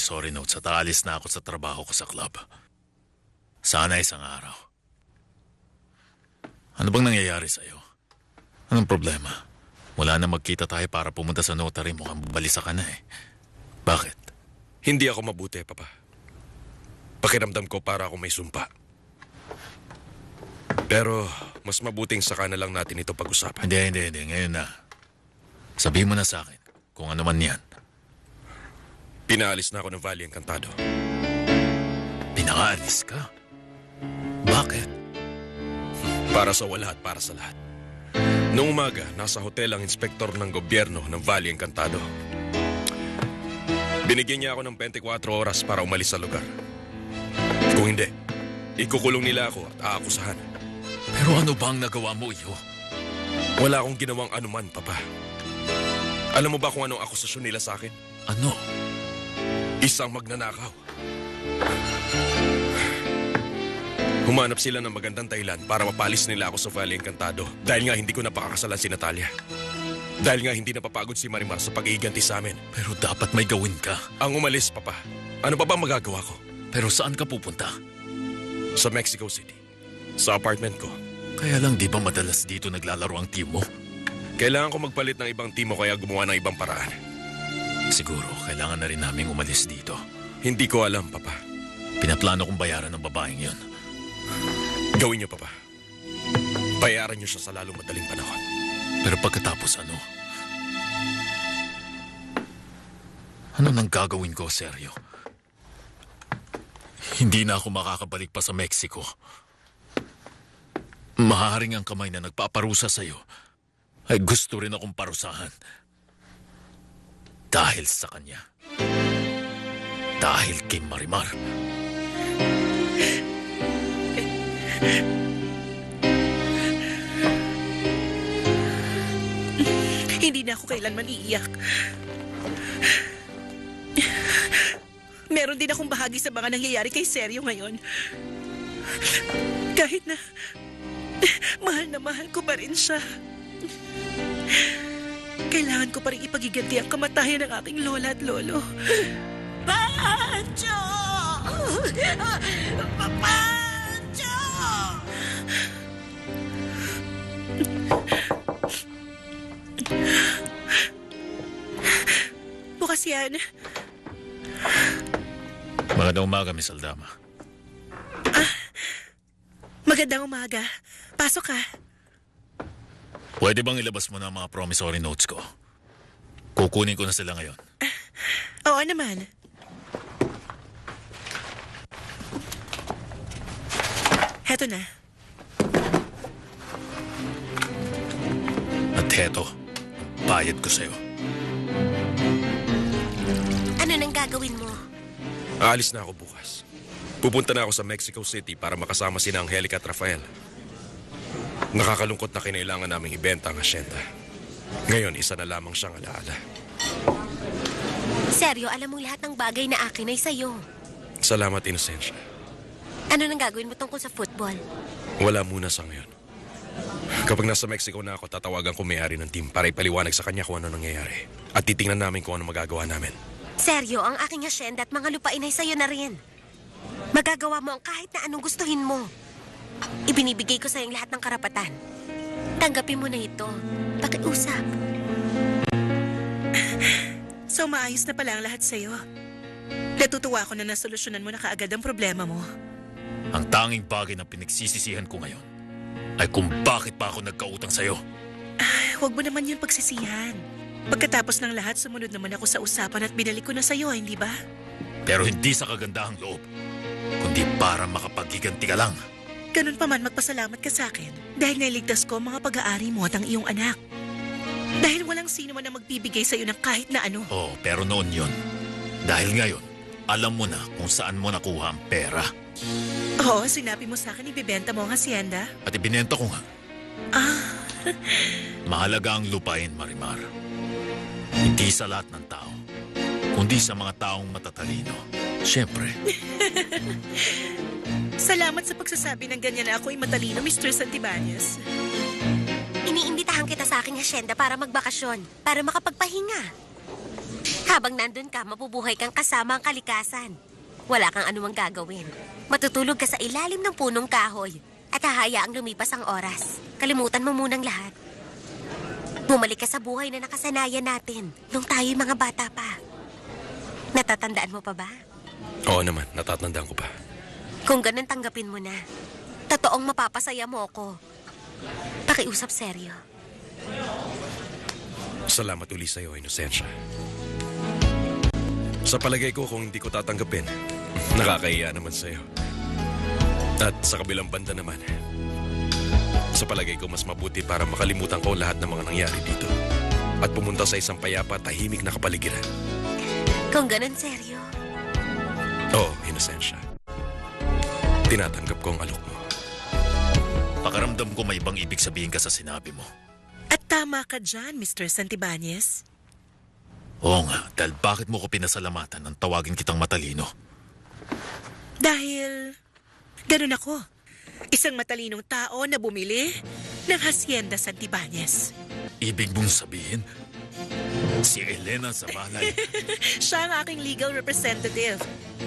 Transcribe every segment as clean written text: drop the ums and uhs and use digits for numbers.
promissory notes at aalis na ako sa trabaho ko sa club. Sana isang araw. Ano bang nangyayari sa'yo? Anong problema? Mula na magkita tayo para pumunta sa notary, mukhang balisa ka na eh. Bakit? Hindi ako mabuti, Papa. Pakiramdam ko para ako may sumpa. Pero mas mabuting saka na lang natin ito pag-usapan. Hindi. Ngayon na. Sabihin mo na sa akin kung ano man yan. Pinaalis na ako ng Valle Encantado. Pinaalis ka? Bakit? Para sa wala at para sa lahat. Noong umaga, nasa hotel ang inspektor ng gobyerno ng Valle Encantado. Binigyan niya ako ng 24 oras para umalis sa lugar. Kung hindi, ikukulong nila ako at aakusahan. Pero ano ba ang nagawa mo, iyo? Wala akong ginawang anuman, Papa. Alam mo ba kung anong akusasyon nila sa akin? Ano? Isang magnanakaw. Humanap sila ng magandang dahilan para mapalis nila ako sa Valle Encantado dahil nga hindi ko napakakasalan si Natalia. Dahil nga hindi napapagod si Marimar sa pag-iiganti sa amin. Pero dapat may gawin ka. Ang umalis, Papa. Ano pa ba magagawa ko? Pero saan ka pupunta? Sa Mexico City. Sa apartment ko. Kaya lang di ba madalas dito naglalaro ang team mo? Kailangan ko magpalit ng ibang timo kaya gumawa ng ibang paraan. Siguro kailangan na rin naming umalis dito. Hindi ko alam, Papa. Pinaplano kong bayaran ng babaeng yon. Gawin niyo, Papa. Bayaran niyo siya sa lalong madaling panahon. Pero pagkatapos ano? Ano nang gagawin ko, seryo? Hindi na ako makakabalik pa sa Mexico. Maaaring ang kamay na nagpaparusa sa'yo ay gusto rin akong parusahan. Dahil sa kanya. Dahil kay Marimar. Hindi na ako kailanman iiyak. Meron din akong bahagi sa mga nangyayari kay Sergio ngayon. Kahit na mahal ko pa rin siya. Kailangan ko pa rin ipagiganti ang kamatayan ng aking lola at lolo. Pancho! Pancho! Bukas yan. Magandang umaga, Miss Aldama. Magandang umaga. Pasok ka. Pwede bang ilabas mo na ang mga promissory notes ko? Kukunin ko na sila ngayon. Oo naman. Heto na. At heto, bayad ko sa'yo. Ano nang gagawin mo? Aalis na ako bukas. Pupunta na ako sa Mexico City para makasama sina Angelica at Rafael. Nakakalungkot na kinailangan naming ibenta ang asyenda. Ngayon, isa na lamang siyang alaala. Seryo, alam mo lahat ng bagay na akin ay sa'yo. Salamat, Inocencia. Ano nang gagawin mo tungkol sa football? Wala muna sa ngayon. Kapag nasa Mexico na ako, tatawagan ko may-ari ng team para ipaliwanag sa kanya kung ano nangyayari. At titingnan namin kung ano magagawa namin. Seryo, ang aking asyenda at mga lupain ay sa'yo na rin. Magagawa mo ang kahit na anong gustuhin mo. Ibinibigay ko sa'yong lahat ng karapatan. Tanggapin mo na ito. Pakiusap. So maayos na pala ang lahat sa'yo. Natutuwa ako na nasolusyonan mo na kaagad ang problema mo. Ang tanging bagay na pinagsisisihan ko ngayon ay kung bakit pa ako nagkautang sa'yo. Huwag mo naman yun pagsisihan. Pagkatapos ng lahat, sumunod naman ako sa usapan at binalik ko na sa'yo, hindi ba? Pero hindi sa kagandahang loob, kundi para makapaghiganti ka lang. Ganun pa man, magpasalamat ka sa akin dahil nailigtas ko ang mga pag-aari mo at ang iyong anak. Dahil walang sino man ang magbibigay sa'yo ng kahit na ano. Oo, pero noon yon. Dahil ngayon, alam mo na kung saan mo nakuha ang pera. Oo, sinabi mo sa akin ibibenta mo ang hacienda. At ibinenta ko nga. Mahalaga ang lupain, Marimar. Hindi sa lahat ng tao, kundi sa mga taong matatalino. Siyempre. Salamat sa pagsasabi ng ganyan na ako ay matalino, Mr. Santibanez. Iniimbitahan kita sa aking asyenda para magbakasyon, para makapagpahinga. Habang nandun ka, mabubuhay kang kasama ang kalikasan. Wala kang anumang gagawin. Matutulog ka sa ilalim ng punong kahoy at hahayaang lumipas ang oras. Kalimutan mo munang lahat. Bumalik ka sa buhay na nakasanayan natin nung tayo'y mga bata pa. Natatandaan mo pa ba? Oo naman, natatandaan ko pa. Kung ganun, tanggapin mo na. Totoong mapapasaya mo ako. Pakiusap seryo. Salamat uli sa'yo, Inosensya. Sa palagay ko, kung hindi ko tatanggapin, nakakahiya naman sa'yo. At sa kabilang banda naman, sa palagay ko mas mabuti para makalimutan ko lahat ng mga nangyari dito at pumunta sa isang payapa at tahimik na kapaligiran. Kung ganun, seryo. Oo, Inosensya. Tinatanggap ko ang alok mo. Pakaramdam ko may ibang ibig sabihin ka sa sinabi mo. At tama ka dyan, Mr. Santibanez. Oo nga, dahil bakit mo ko pinasalamatan nang tawagin kitang matalino? Dahil ganun ako. Isang matalinong tao na bumili ng Hacienda Santibanez. Ibig mong sabihin, si Elena sa balay. Siya ang aking legal representative.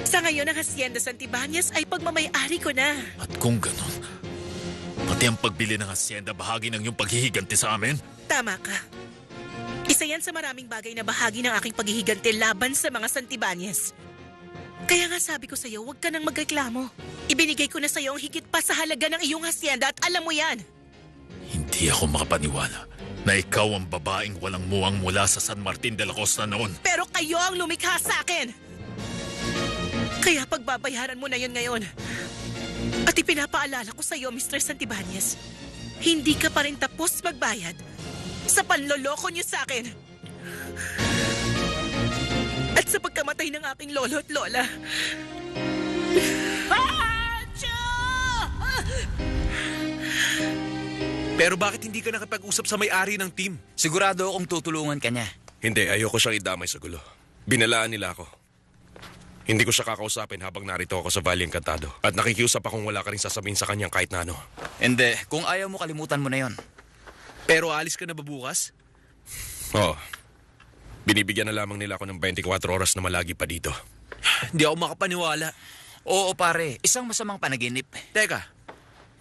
Sa ngayon, ang Hacienda Santibanez ay pagmamay-ari ko na. At kung ganon, pati ang pagbili ng hacienda bahagi ng iyong paghihiganti sa amin? Tama ka. Isa yan sa maraming bagay na bahagi ng aking paghihiganti laban sa mga Santibanez. Kaya nga sabi ko sa'yo, huwag ka nang magreklamo. Ibinigay ko na sa'yo ang higit pa sa halaga ng iyong hacienda at alam mo yan. Hindi ako makapaniwala na ikaw ang babaeng walang muwang mula sa San Martin de la Costa noon. Pero kayo ang lumikha sa akin. Kaya pagbabayaran mo na yun ngayon. At ipinapaalala ko sa'yo, Mr. Santibanez, hindi ka pa rin tapos magbayad sa panloloko niyo sa akin. At sa pagkamatay ng aking lolo at lola. Pero bakit hindi ka nakapag-usap sa may-ari ng team? Sigurado akong tutulungan ka niya. Hindi, ayoko siyang idamay sa gulo. Binalaan nila ako. Hindi ko siya kakausapin habang narito ako sa Valle Encantado. At nakikiusap akong wala ka rin sasabihin sa kanyang kahit na ano. Hindi, kung ayaw mo kalimutan mo na yon. Pero alis ka na ba bukas? Oo. Binibigyan na lamang nila ako ng 24 oras na malagi pa dito. Hindi ako makapaniwala. Oo pare, isang masamang panaginip. Teka,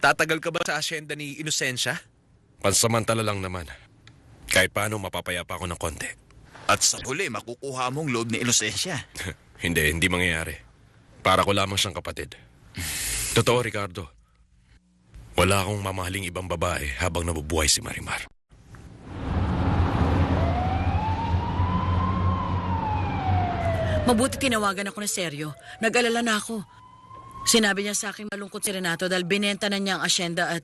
tatagal ka ba sa asyenda ni Inosensya? Pansamantala lang naman. Kahit paano mapapayapa ako ng konti. At sa huli, makukuha mong loob ni Inosensya. Hindi mangyayari. Para ko lamang siyang kapatid. Totoo, Ricardo. Wala akong mamahaling ibang babae habang nabubuhay si Marimar. Mabuti tinawagan ako na seryo. Nag-alala na ako. Sinabi niya sa akin malungkot si Renato dahil binenta na niya ang asyenda at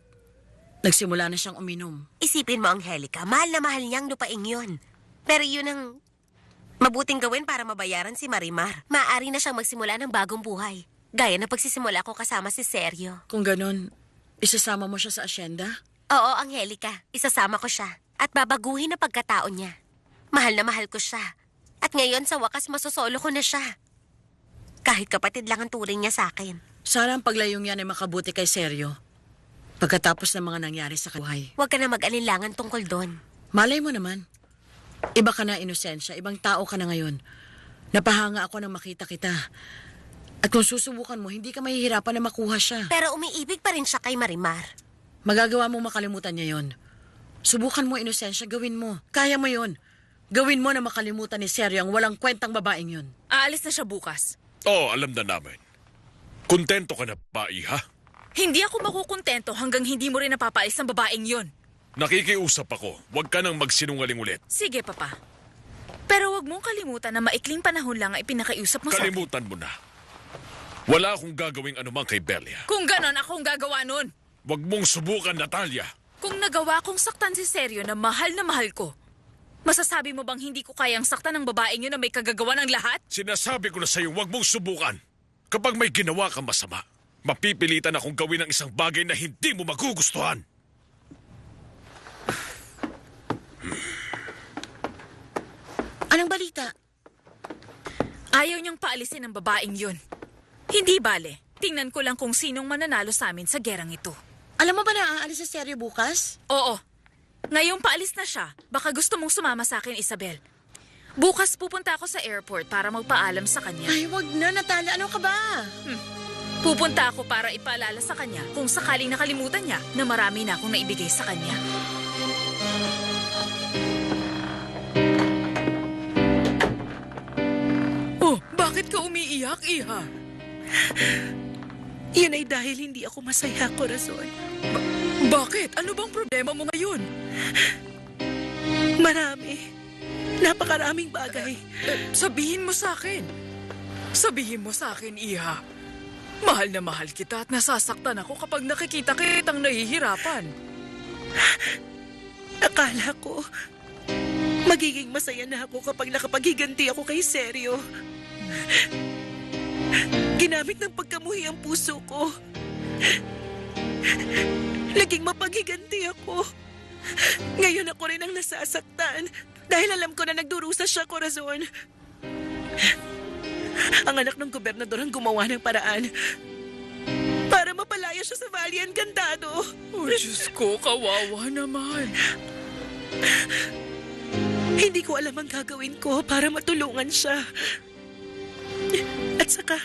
nagsimula na siyang uminom. Isipin mo, Angelica, mahal na mahal niyang lupaing yun. Pero yun ang mabuting gawin para mabayaran si Marimar. Maaari na siyang magsimula ng bagong buhay. Gaya na pagsisimula ko kasama si Sergio. Kung ganun, isasama mo siya sa asyenda? Oo, Angelica, isasama ko siya. At babaguhin ang pagkatao niya. Mahal na mahal ko siya. At ngayon sa wakas masosolo ko na siya. Kahit kapatid lang ang turing niya sa akin. Sana ang paglayong yan ay makabuti kay Sergio. Pagkatapos ng mga nangyari sa buhay. Huwag ka na mag-alinlangan tungkol doon. Malay mo naman. Iba ka na, Inosensya. Ibang tao ka na ngayon. Napahanga ako nang makita kita. At kung susubukan mo, hindi ka mahihirapan na makuha siya. Pero umiibig pa rin siya kay Marimar. Magagawa mong makalimutan niya yon. Subukan mo, Inosensya, gawin mo. Kaya mo yon. Gawin mo na makalimutan ni Sergio ang walang kwentang babaeng yun. Aalis na siya bukas. Oo, alam na namin. Kontento ka na ba, Iha? Hindi ako makukontento hanggang hindi mo rin napapaalis ang babaeng yon. Nakikiusap ako. Huwag ka nang magsinungaling ulit. Sige, Papa. Pero wag mong kalimutan na maikling panahon lang ang ipinakausap mo sa akin. Kalimutan mo na. Wala akong gagawing anumang kay Belia. Kung ganon, akong gagawa nun. Huwag mong subukan, Natalia. Kung nagawa kong saktan si Sergio na mahal ko, masasabi mo bang hindi ko kayang saktan ng babaeng yun na may kagagawa ng lahat? Sinasabi ko na sa'yo, huwag mong subukan. Kapag may ginawa kang masama, mapipilitan akong gawin ang isang bagay na hindi mo magugustuhan. Anong balita? Ayaw niyang paalisin ang babaeng yun. Hindi bale. Tingnan ko lang kung sinong mananalo sa amin sa gerang ito. Alam mo ba na aalis si Sergio bukas? Oo. Ngayong paalis na siya, baka gusto mong sumama sa akin, Isabel. Bukas pupunta ako sa airport para magpaalam sa kanya. Ay, wag na, Natalia. Ano ka ba? Pupunta ako para ipaalala sa kanya kung sakaling nakalimutan niya na marami na akong naibigay sa kanya. Oh, bakit ka umiiyak, Iha? Yan ay dahil hindi ako masaya, Corazon. Bakit? Ano bang problema mo ngayon? Marami. Napakaraming bagay. Sabihin mo sa akin. Sabihin mo sa akin, Iha. Mahal na mahal kita at nasasaktan ako kapag nakikita kitang nahihirapan. Akala ko, magiging masaya na ako kapag nakapaghiganti ako kay Seryo. Ginamit ng pagkamuhi ang puso ko. Naging mapaghiganti ako. Ngayon ako rin ang nasasaktan dahil alam ko na nagdurusa siya, Corazon. Ang anak ng gobernador ang gumawa ng paraan para mapalaya siya sa Valle Encantado. Oh, Diyos ko, kawawa naman. Hindi ko alam ang gagawin ko para matulungan siya. At saka,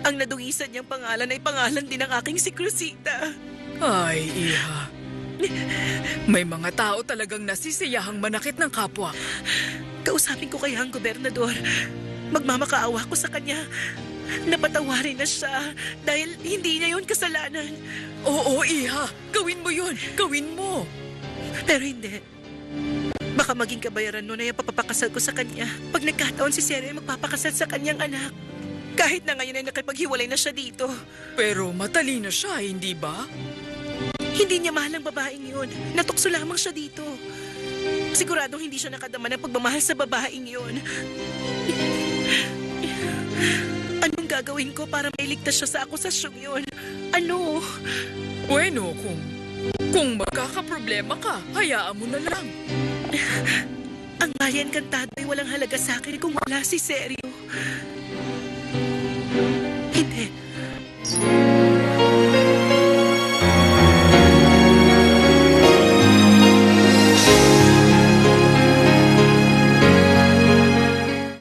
ang nadungisan niyang pangalan ay pangalan din ng aking si Cruzita. Ay, Iha. May mga tao talagang nasisiyahang manakit ng kapwa. Kausapin ko kaya ang gobernador. Magmamakaawa ko sa kanya. Napatawarin na siya dahil hindi niya yun kasalanan. Oo, Iha. Gawin mo yun. Gawin mo. Pero hindi. Baka maging kabayaran nun ay ang papapakasal ko sa kanya. Pag nagkataon si Seryo ay magpapakasal sa kanyang anak. Kahit na ngayon ay nakipaghiwalay na siya dito. Pero matalino siya, hindi ba? Hindi niya mahal ang babaeng yun. Natukso lamang siya dito. Siguradong hindi siya nakadama ng pagmamahal sa babaeng yun. Anong gagawin ko para mailigtas siya sa akusasyong yun? Ano? Bueno, kung magkakaproblema ka, hayaan mo na lang. Ang Valle Encantado ay walang halaga sa akin kung wala si Seryo.